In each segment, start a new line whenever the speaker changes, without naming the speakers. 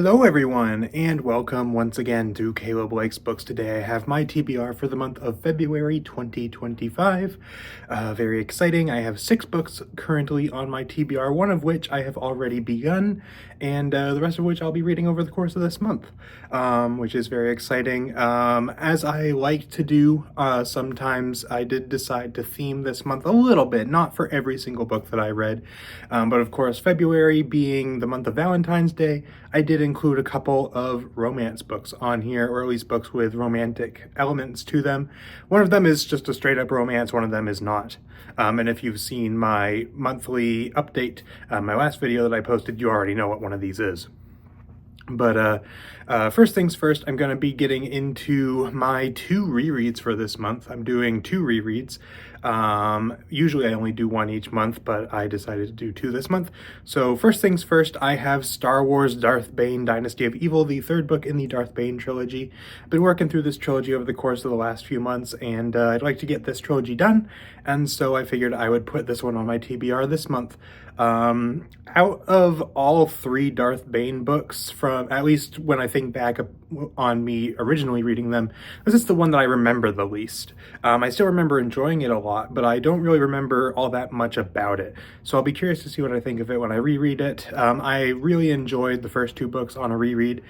Hello everyone, and welcome once again to Caleb Likes Books. Today I have my TBR for the month of February 2025. Very exciting. I have 6 books currently on my TBR, one of which I have already begun, and the rest of which I'll be reading over the course of this month, which is very exciting. As I like to do, sometimes I did decide to theme this month a little bit, not for every single book that I read, but of course February being the month of Valentine's Day, I did include a couple of romance books on here, or at least books with romantic elements to them. One of them is just a straight up romance, one of them is not. And if you've seen my monthly update, my last video that I posted, you already know what one of these is. But first things first, I'm going to be getting into my 2 rereads for this month. I'm doing 2 rereads. Usually I only do 1 each month, but I decided to do 2 this month. So first things first, I have Star Wars Darth Bane Dynasty of Evil, the 3rd book in the Darth Bane trilogy. I've been working through this trilogy over the course of the last few months, and I'd like to get this trilogy done, and so I figured I would put this one on my TBR this month. Out of all 3 Darth Bane books, from at least when I think back on me originally reading them, this is the one that I remember the least. I still remember enjoying it a lot, but I don't really remember all that much about it. So I'll be curious to see what I think of it when I reread it. I really enjoyed the first 2 books on a reread.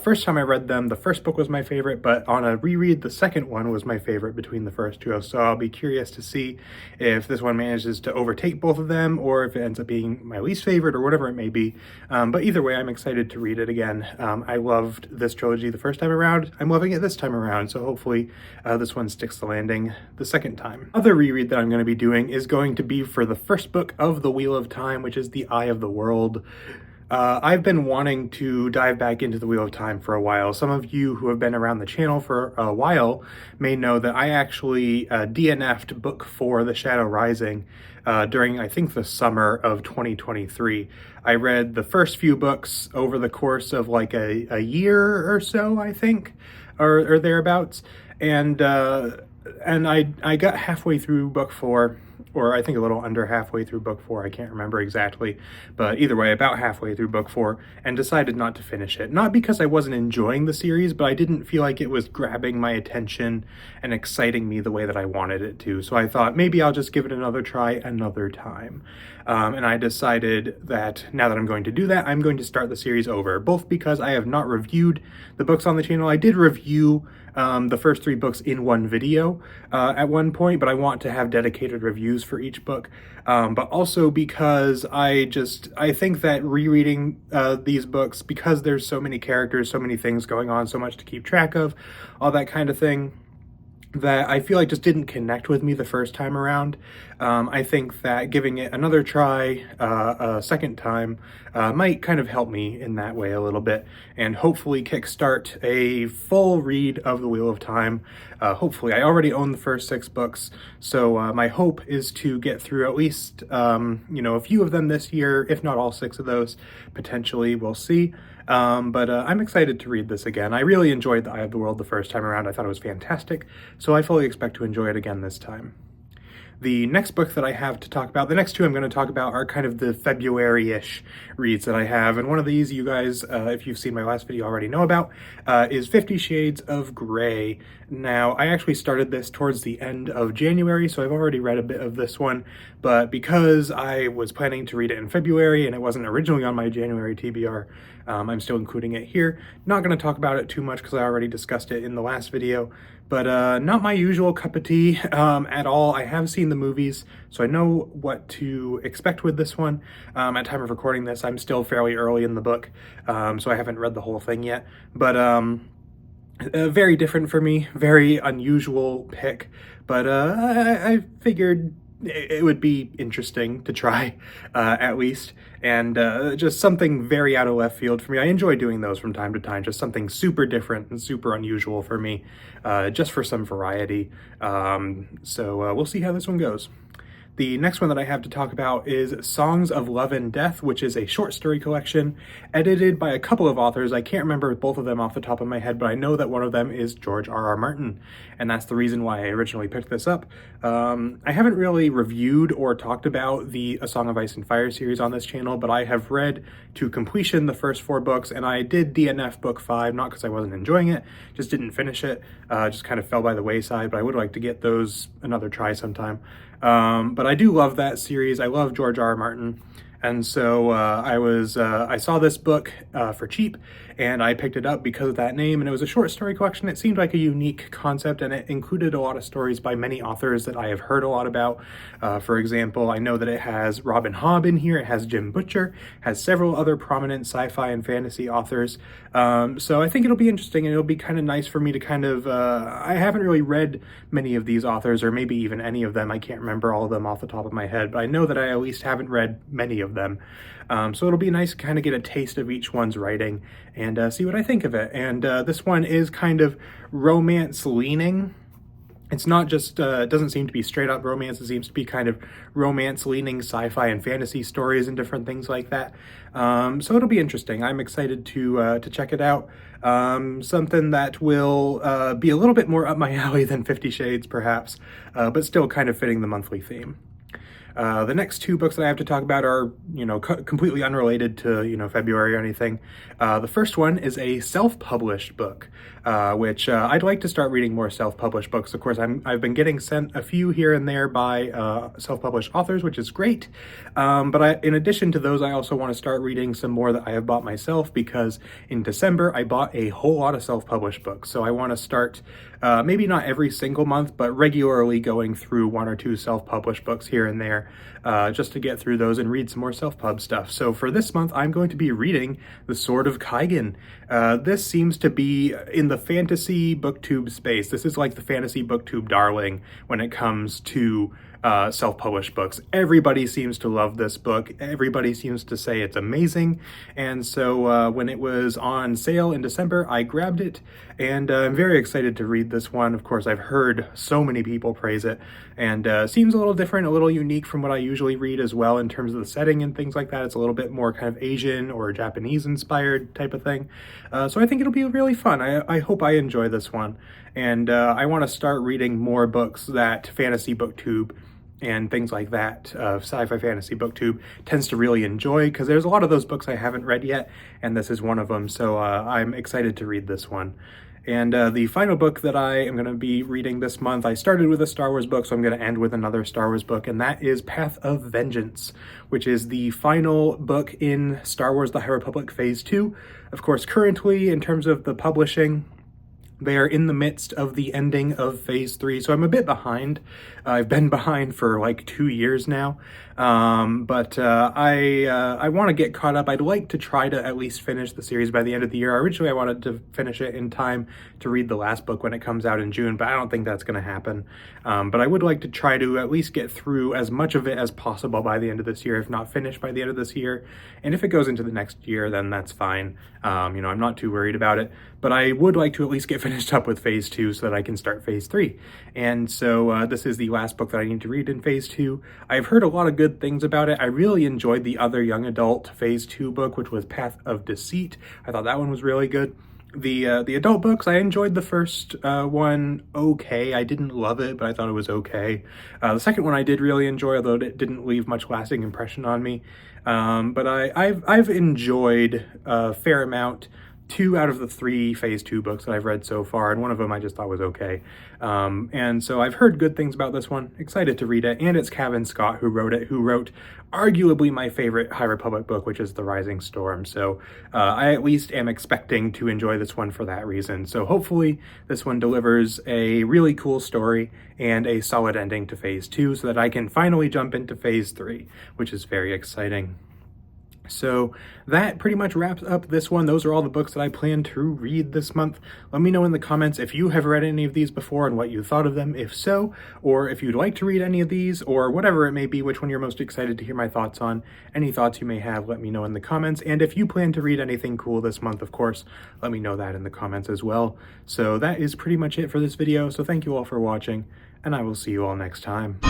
First time I read them, the first book was my favorite, but on a reread, the second one was my favorite between the first 2. So I'll be curious to see if this one manages to overtake both of them, or if it ends up being my least favorite, or whatever it may be. But either way, I'm excited to read it again. I loved this trilogy the first time around. I'm loving it this time around, so hopefully this one sticks the landing the second time. Other reread that I'm going to be doing is going to be for the first book of The Wheel of Time, which is The Eye of the World. I've been wanting to dive back into The Wheel of Time for a while. Some of you who have been around the channel for a while may know that I actually DNF'd book 4, The Shadow Rising, during, I think, the summer of 2023. I read the first few books over the course of like a year or so, I think, or thereabouts, and I got halfway through book 4, or I think a little under halfway through book 4, I can't remember exactly, but either way, about halfway through book 4, and decided not to finish it. Not because I wasn't enjoying the series, but I didn't feel like it was grabbing my attention and exciting me the way that I wanted it to. So I thought maybe I'll just give it another try another time. And I decided that now that I'm going to do that, I'm going to start the series over, both because I have not reviewed the books on the channel. I did review the first 3 books in one video at one point, but I want to have dedicated reviews for each book, but also because I think that rereading these books, because there's so many characters, so many things going on, so much to keep track of, all that kind of thing, that I feel like just didn't connect with me the first time around. I think that giving it another try a second time might kind of help me in that way a little bit, and hopefully kickstart a full read of The Wheel of Time. Hopefully, I already own the first 6 books, so my hope is to get through at least a few of them this year, if not all 6 of those. Potentially, we'll see. But I'm excited to read this again. I really enjoyed The Eye of the World the first time around. I thought it was fantastic, so I fully expect to enjoy it again this time. The next book that I have to talk about, the next 2 I'm going to talk about, are kind of the February-ish reads that I have, and one of these you guys, if you've seen my last video, already know about, is 50 Shades of Grey. Now, I actually started this towards the end of January, so I've already read a bit of this one, but because I was planning to read it in February, and it wasn't originally on my January TBR, I'm still including it here. Not going to talk about it too much because I already discussed it in the last video, but not my usual cup of tea at all. I have seen the movies, so I know what to expect with this one. At time of recording this, I'm still fairly early in the book, so I haven't read the whole thing yet, but very different for me, very unusual pick, but I figured it would be interesting to try, at least, and just something very out of left field for me. I enjoy doing those from time to time, just something super different and super unusual for me, just for some variety. So we'll see how this one goes. The next one that I have to talk about is Songs of Love and Death, which is a short story collection edited by a couple of authors. I can't remember both of them off the top of my head, but I know that one of them is George R.R. Martin, and that's the reason why I originally picked this up. I haven't really reviewed or talked about the A Song of Ice and Fire series on this channel, but I have read to completion the first 4 books, and I did DNF book 5, not because I wasn't enjoying it, just didn't finish it, just kind of fell by the wayside, but I would like to get those another try sometime. But I do love that series. I love George R.R. Martin. And so I saw this book for cheap, and I picked it up because of that name, and it was a short story collection. It seemed like a unique concept, and it included a lot of stories by many authors that I have heard a lot about. For example, I know that it has Robin Hobb in here, it has Jim Butcher, has several other prominent sci-fi and fantasy authors. So I think it'll be interesting, and it'll be kind of nice for me to kind of, I haven't really read many of these authors, or maybe even any of them. I can't remember all of them off the top of my head, but I know that I at least haven't read many of them. So it'll be nice to kind of get a taste of each one's writing and see what I think of it. And this one is kind of romance leaning. It's not just, it doesn't seem to be straight up romance. It seems to be kind of romance leaning sci-fi and fantasy stories and different things like that. So it'll be interesting. I'm excited to check it out. Something that will be a little bit more up my alley than 50 Shades perhaps, but still kind of fitting the monthly theme. The next 2 books that I have to talk about are, completely unrelated to, February or anything. The first one is a self-published book, which I'd like to start reading more self-published books. Of course, I've been getting sent a few here and there by self-published authors, which is great. But in addition to those, I also want to start reading some more that I have bought myself, because in December, I bought a whole lot of self-published books. So I want to start, maybe not every single month, but regularly going through 1 or 2 self-published books here and there, just to get through those and read some more self-pub stuff. So for this month, I'm going to be reading The Sword of Kaigen. This seems to be in the fantasy booktube space. This is like the fantasy booktube darling when it comes to self-published books. Everybody seems to love this book. Everybody seems to say it's amazing. And so when it was on sale in December, I grabbed it, and I'm very excited to read this one. Of course, I've heard so many people praise it, and seems a little different, a little unique from what I usually read as well in terms of the setting and things like that. It's a little bit more kind of Asian or Japanese inspired type of thing. So I think it'll be really fun. I hope I enjoy this one. And I want to start reading more books that Fantasy BookTube and things like that, sci-fi fantasy booktube tends to really enjoy, because there's a lot of those books I haven't read yet, and this is one of them, so I'm excited to read this one. And the final book that I am going to be reading this month, I started with a Star Wars book, so I'm going to end with another Star Wars book, and that is Path of Vengeance, which is the final book in Star Wars The High Republic Phase 2. Of course, currently, in terms of the publishing, they are in the midst of the ending of Phase 3, so I'm a bit behind. I've been behind for like 2 years now, but I want to get caught up. I'd like to try to at least finish the series by the end of the year. Originally, I wanted to finish it in time to read the last book when it comes out in June, but I don't think that's going to happen. But I would like to try to at least get through as much of it as possible by the end of this year, if not finished by the end of this year. And if it goes into the next year, then that's fine. I'm not too worried about it, but I would like to at least get finished up with Phase 2 so that I can start Phase 3. And so this is the last book that I need to read in Phase 2. I've heard a lot of good things about it. I really enjoyed the other young adult Phase 2 book, which was Path of Deceit. I thought that one was really good. The adult books, I enjoyed the first one okay. I didn't love it, but I thought it was okay. The second one I did really enjoy, although it didn't leave much lasting impression on me. But I've enjoyed a fair amount. 2 out of the 3 Phase 2 books that I've read so far, and one of them I just thought was okay. And so I've heard good things about this one, excited to read it, and it's Cavan Scott who wrote it, who wrote arguably my favorite High Republic book, which is The Rising Storm. So I at least am expecting to enjoy this one for that reason. So hopefully this one delivers a really cool story and a solid ending to Phase 2 so that I can finally jump into Phase 3, which is very exciting. So that pretty much wraps up this one. Those are all the books that I plan to read this month. Let me know in the comments if you have read any of these before and what you thought of them, if so, or if you'd like to read any of these, or whatever it may be, which one you're most excited to hear my thoughts on. Any thoughts you may have, let me know in the comments. And if you plan to read anything cool this month, of course, let me know that in the comments as well. So that is pretty much it for this video. So thank you all for watching, and I will see you all next time.